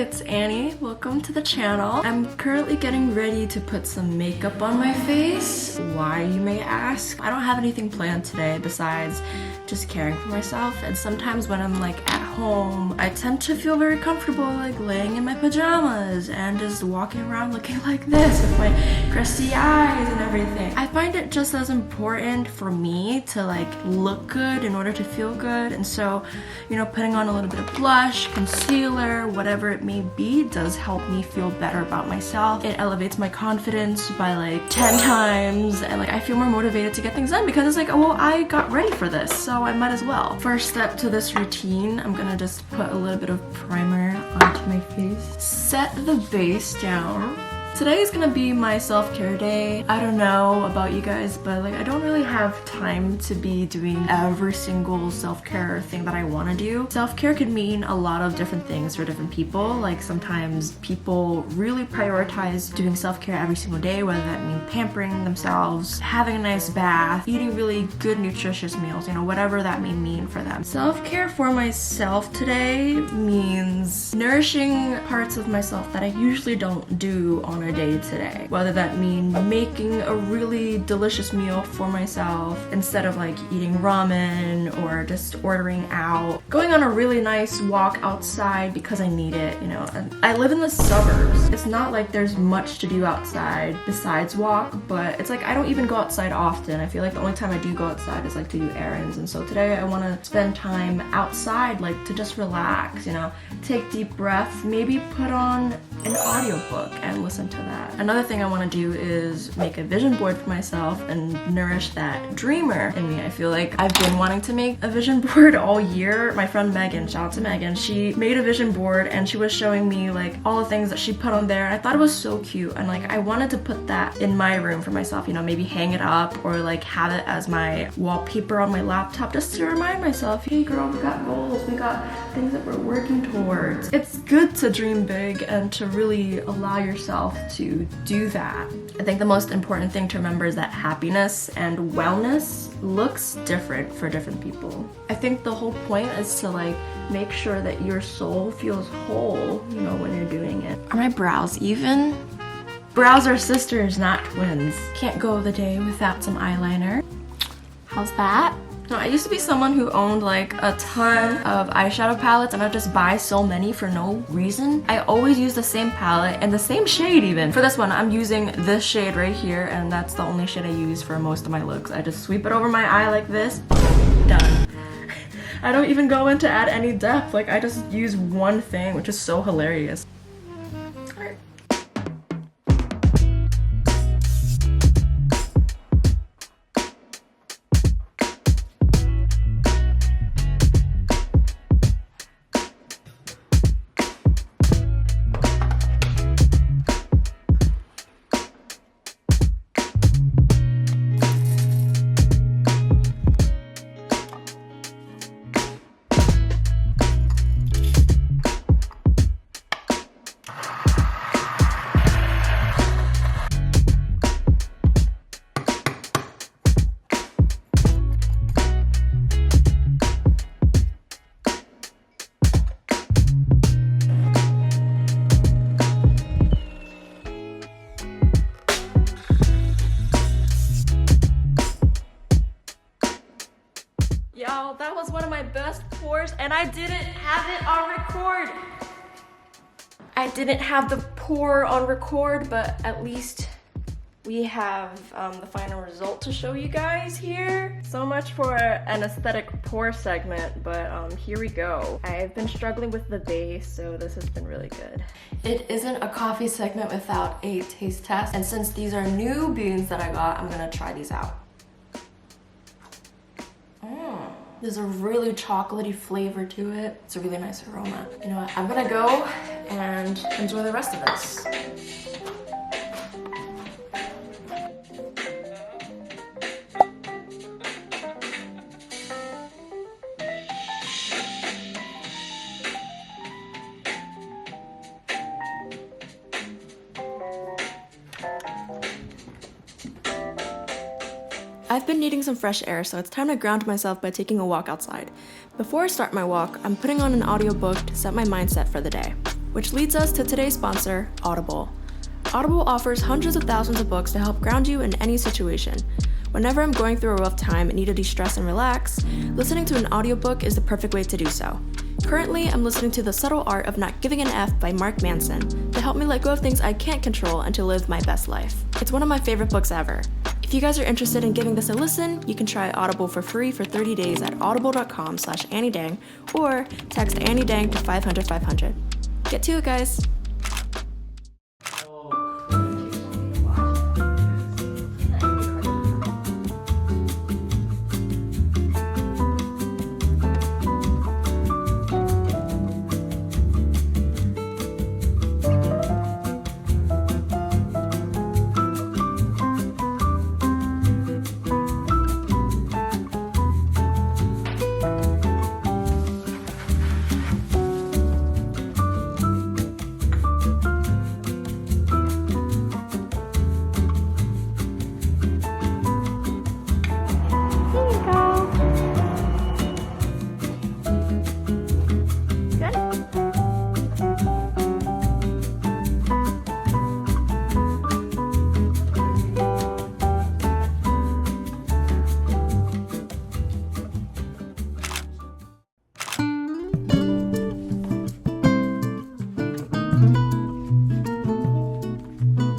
it's Annie. Welcome to the channel. I'm currently getting ready to put some makeup on my face. Why, you may ask? I don't have anything planned today besides just caring for myself, and sometimes when I'm like at home, I tend to feel very comfortable like laying in my pajamas and just walking around looking like this with my crusty eyes and everything. I find it just as important for me to like look good in order to feel good, and so, you know, putting on a little bit of blush, concealer, whatever it may be, does help me feel better about myself. It elevates my confidence by like 10 times, and like I feel more motivated to get things done because it's like, oh well, I got ready for this, so I might as well. First step to this routine, I'm gonna just put a little bit of primer onto my face. Set the base down. Today is gonna be my self-care day. I don't know about you guys, but like I don't really have time to be doing every single self-care thing that I want to do. Self-care could mean a lot of different things for different people. Like sometimes people really prioritize doing self-care every single day, whether that means pampering themselves, having a nice bath, eating really good nutritious meals, you know, whatever that may mean for them. Self-care for myself today means nourishing parts of myself that I usually don't do on a day today. Whether that means making a really delicious meal for myself instead of like eating ramen or just ordering out. Going on a really nice walk outside because I need it, you know. And I live in the suburbs. It's not like there's much to do outside besides walk, but it's like I don't even go outside often. I feel like the only time I do go outside is like to do errands, and so today I want to spend time outside, like to just relax, you know, take deep breaths, maybe put on an audiobook and listen to that. Another thing I want to do is make a vision board for myself and nourish that dreamer in me. I feel like I've been wanting to make a vision board all year. My friend Megan, shout out to Megan, she made a vision board and she was showing me like all the things that she put on there, and I thought it was so cute, and like I wanted to put that in my room for myself, you know, maybe hang it up or like have it as my wallpaper on my laptop just to remind myself, hey girl, we got goals, we got things that we're working towards. It's good to dream big and to really allow yourself to do that. I think the most important thing to remember is that happiness and wellness looks different for different people. I think the whole point is to like make sure that your soul feels whole, you know, when you're doing it. Are my brows even? Brows are sisters, not twins. Can't go the day without some eyeliner. How's that? No, I used to be someone who owned like a ton of eyeshadow palettes, and I just buy so many for no reason. I always use the same palette and the same shade even. For this one, I'm using this shade right here, and that's the only shade I use for most of my looks. I just sweep it over my eye like this, done. I don't even go in to add any depth, like I just use one thing, which is so hilarious. Y'all, that was one of my best pours, and I didn't have it on record. I didn't have the pour on record, but at least we have the final result to show you guys here. So much for an aesthetic pour segment, but here we go. I've been struggling with the base, so this has been really good. It isn't a coffee segment without a taste test, and since these are new beans that I got, I'm gonna try these out. There's a really chocolatey flavor to it. It's a really nice aroma. You know what? I'm gonna go and enjoy the rest of this. I've been needing some fresh air, so it's time to ground myself by taking a walk outside. Before I start my walk, I'm putting on an audiobook to set my mindset for the day. Which leads us to today's sponsor, Audible. Audible offers hundreds of thousands of books to help ground you in any situation. Whenever I'm going through a rough time and need to de-stress and relax, listening to an audiobook is the perfect way to do so. Currently, I'm listening to The Subtle Art of Not Giving an F by Mark Manson to help me let go of things I can't control and to live my best life. It's one of my favorite books ever. If you guys are interested in giving this a listen, you can try Audible for free for 30 days at audible.com/AnnieDang or text AnnieDang to 500-500. Get to it, guys.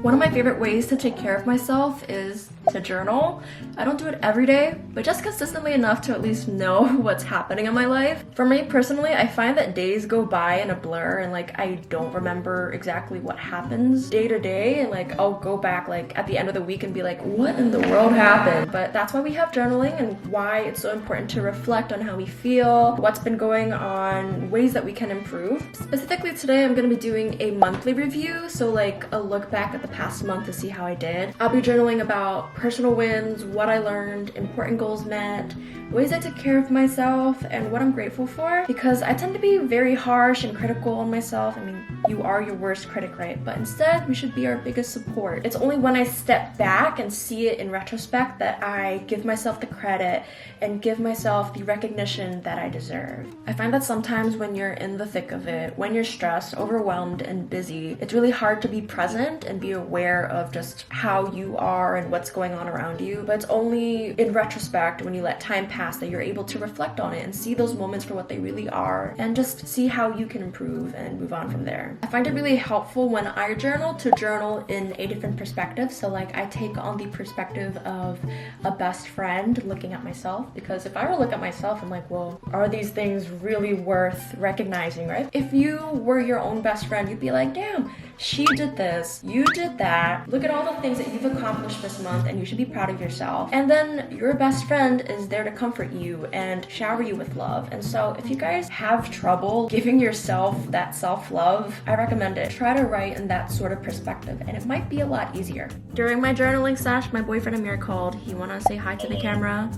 One of my favorite ways to take care of myself is to journal. I don't do it every day, but just consistently enough to at least know what's happening in my life. For me personally, I find that days go by in a blur and like I don't remember exactly what happens day to day, and like I'll go back like at the end of the week and be like, what in the world happened? But that's why we have journaling and why it's so important to reflect on how we feel, what's been going on, ways that we can improve. Specifically today, I'm gonna be doing a monthly review, so like a look back at the past month to see how I did. I'll be journaling about personal wins, what I learned, important goals met, ways I took care of myself, and what I'm grateful for, because I tend to be very harsh and critical on myself. I mean, you are your worst critic, right? But instead, we should be our biggest support. It's only when I step back and see it in retrospect that I give myself the credit and give myself the recognition that I deserve. I find that sometimes when you're in the thick of it, when you're stressed, overwhelmed, and busy, it's really hard to be present and be aware of just how you are and what's going on around you. But it's only in retrospect, when you let time pass, that you're able to reflect on it and see those moments for what they really are and just see how you can improve and move on from there. I find it really helpful when I journal to journal in a different perspective. So like I take on the perspective of a best friend looking at myself, because if I were to look at myself, I'm like, well, are these things really worth recognizing, right? If you were your own best friend, you'd be like, damn, she did this, you did that, look at all the things that you've accomplished this month and you should be proud of yourself. And then your best friend is there to comfort you and shower you with love. And so if you guys have trouble giving yourself that self-love, I recommend it. Try to write in that sort of perspective and it might be a lot easier. During my journaling sesh, my boyfriend Amir called. He wanted to say hi to the camera.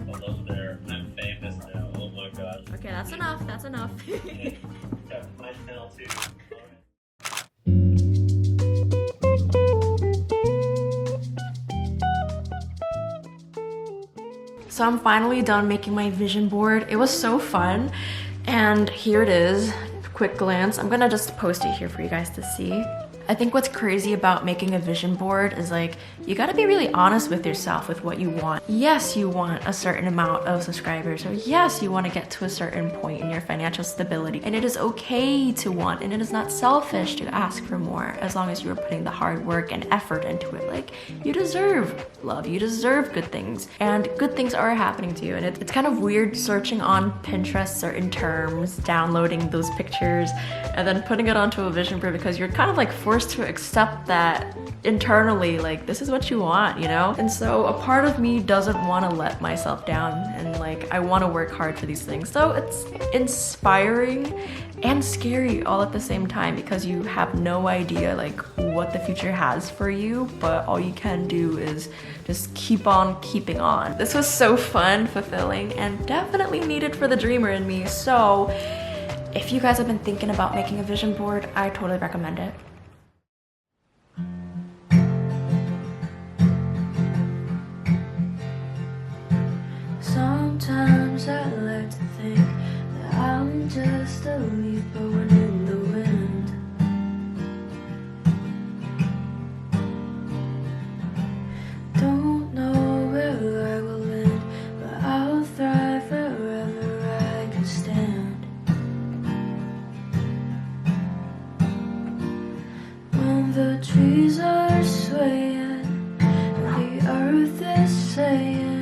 Hello there, I'm famous now, oh my gosh. Okay, that's enough, that's enough. Got my channel too. So I'm finally done making my vision board. It was so fun. And here it is, quick glance. I'm gonna just post it here for you guys to see. I think what's crazy about making a vision board is like, you gotta be really honest with yourself with what you want. Yes, you want a certain amount of subscribers, or yes, you wanna get to a certain point in your financial stability. And it is okay to want, and it is not selfish to ask for more, as long as you are putting the hard work and effort into it. Like, you deserve love, you deserve good things, and good things are happening to you. And it's kind of weird searching on Pinterest certain terms, downloading those pictures, and then putting it onto a vision board, because you're kind of like forced to accept that internally, like this is what you want, you know? And so a part of me doesn't want to let myself down, and like I want to work hard for these things. So it's inspiring and scary all at the same time, because you have no idea like what the future has for you, but all you can do is just keep on keeping on. This was so fun, fulfilling, and definitely needed for the dreamer in me. So if you guys have been thinking about making a vision board, I totally recommend it. Sometimes I like to think that I'm just a leaf blowing in the wind. saying